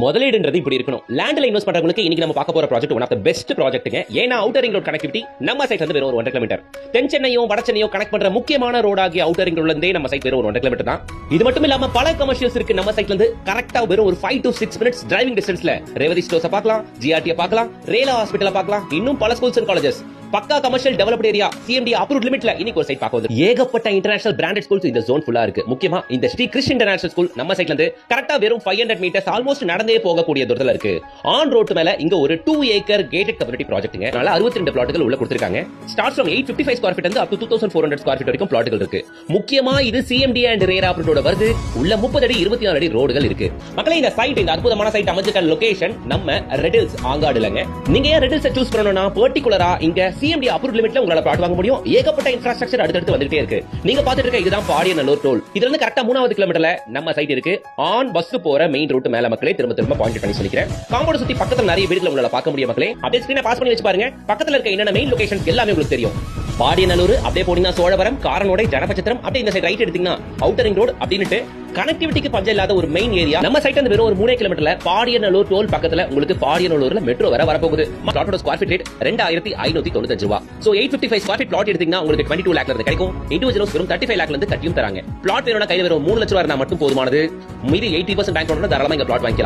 முதலீடுன்றது இப்படி இருக்கணும். லேண்ட்ல இன்வெஸ்ட் பண்றவங்களுக்கு இன்னைக்கு நம்ம பார்க்க போற project one of the best ப்ராஜெக்ட்ங்க. ஏன்னா அவுட்டர் ரிங் ரோட் கனெக்டிவிட்டி நம்ம சைட்ல இருந்து வெறும் 1 கிலோமீட்டர். தென் சென்னையும் வட சென்னையும் கனெக்ட் பண்ற முக்கியமான ரோடாகிய அவுட்டர் ரிங் ரோட்ல இருந்தே நம்ம சைட் வெறும் 1 கிலோமீட்டர் தான். இது மட்டும் இல்லாம பல கமர்ஷியல்ஸ் இருக்கு நம்ம சைட்ல இருந்து. கரெக்ட்டா வெறும் ஒரு 5 to 6 மினிட்ஸ் டிரைவிங் டிஸ்டன்ஸ்ல ரேவதி ஸ்டோர்ஸ் பார்க்கலாம், ஜிஆர்டி பார்க்கலாம், ரேலா ஹாஸ்பிடல் பார்க்கலாம், இன்னும் பல ஸ்கூல்ஸ் அண்ட் காலேஜஸ். பக்கா commercial developed area, CMDA approved லிமிட்ல இன்னைக்கு ஒரு சைட் பார்க்க வந்து ஏகப்பட்ட இன்டர்நேஷனல் பிராண்டட் ஸ்கூல்ஸ் இந்த ஜோன் ஃபுல்லா இருக்கு. முக்கியமா இந்த ஸ்ரீ கிறிஸ்ட் இன்டர்நேஷனல் ஸ்கூல் நம்ம சைட்ல இருந்து கரெக்ட்டா வெறும் 500 மீட்டர்ஸ் ஆல்மோஸ்ட் நடந்தே போகக்கூடிய தூரத்துல இருக்கு. ஆன் ரோட் மேல இங்க ஒரு 2 ஏக்கர் கேட்டட் கம்யூனிட்டி ப்ராஜெக்ட்ங்க. அதனால 62 பிளாட்டுகள் உள்ள கொடுத்திருக்காங்க. ஸ்டார்ட்ஸ் फ्रॉम 855 ஸ்கொயர் ஃபீட் இருந்து அப் டு 2400 ஸ்கொயர் ஃபீட் வரைக்கும் பிளாட்டுகள் இருக்கு. முக்கியமா இது சிஎம்டி அண்ட் ரேரா அப்ரூவ்டோட வருது. உள்ள 30 அடி 24 அடி ரோடுகள் இருக்கு. மக்களே இந்த சைட், இந்த அற்புதமான சைட் அமைஞ்சிருக்க லொகேஷன் நம்ம ரெடில்ஸ் ஆங்காடுலங்க. நீங்க ஏன் ரெடில்ஸ் சூஸ் பண்ணனும்னா பர்టిక్యులரா இங்க சிஎம்டி அப்ரூவ்ட் லிமிட்ல உங்களால பிளாட் வாங்க முடியும். ஏகப்பட்ட இன்ஃப்ராஸ்ட்ரக்சர் அடுத்து வந்துட்டே இருக்கு. நீங்க பாத்துட்டு இருக்க இதுதான் பாடியநல்லூர் டோல். இதுல இருந்து கரெக்ட்டா 3வது கிலோமீட்டர்ல நம்ம சைட் இருக்கு. ஆன் பஸ் போற மெயின் ரூட் மேல மக்களே திரும்ப பாயிண்ட் பண்ணி சொல்லிக்கிறேன். காம்பவுண்ட் சுத்தி பக்கத்துல நிறைய வீடுகளை உங்களால பார்க்க முடியும் மக்களே. அப்படியே ஸ்கிரீனை பாஸ் பண்ணி வச்சு பாருங்க. பக்கத்துல இருக்க என்னென்ன மெயின் லொகேஷன்ஸ் எல்லாமே உங்களுக்கு தெரியும். பாடியநல்லூர் அப்படியே போனீங்கன்னா சோழவரம், காரனோடை, ஜனபச்சத்திரம், அப்படியே இந்த சைடு ரைட் எடுத்தீங்கன்னா அவுட்டர் ரிங் ரோட் அப்படினுட்டு கனெக்டிவிட்டிக்கு பஞ்சம் இல்லாத ஒரு மெயின் ஏரியா. நம்ம சைட் வந்து வெறும் ஒரு 3 கிலோமீட்டர்ல பாடியநல்லூர் டோல் பக்கத்துல உங்களுக்கு பாடியநல்லூர்ல மெட்ரோ வரப்போகுது. பிளாட்டோட ஸ்கொயர் ஃபீட் ரேட் 2595 ரூபாய். சோ 855 ஸ்கொயர் ஃபீட் பிளாட் எடுத்தீங்கன்னா உங்களுக்கு 22 லாக்ல இருந்து கிடைக்கும். இண்டிவிஜுவல்ஸ் வெறும் 35 லாக்ல இருந்து கட்டியும் தராங்க. பிளாட் வேணும்னா கையில வெறும் 3 லட்சம் ரூபாய் மட்டும் போதுமானது. மீதி 80% பேங்க் லோன்ல தாராளமா இங்க பிளாட் வாங்கிக்கலாம்.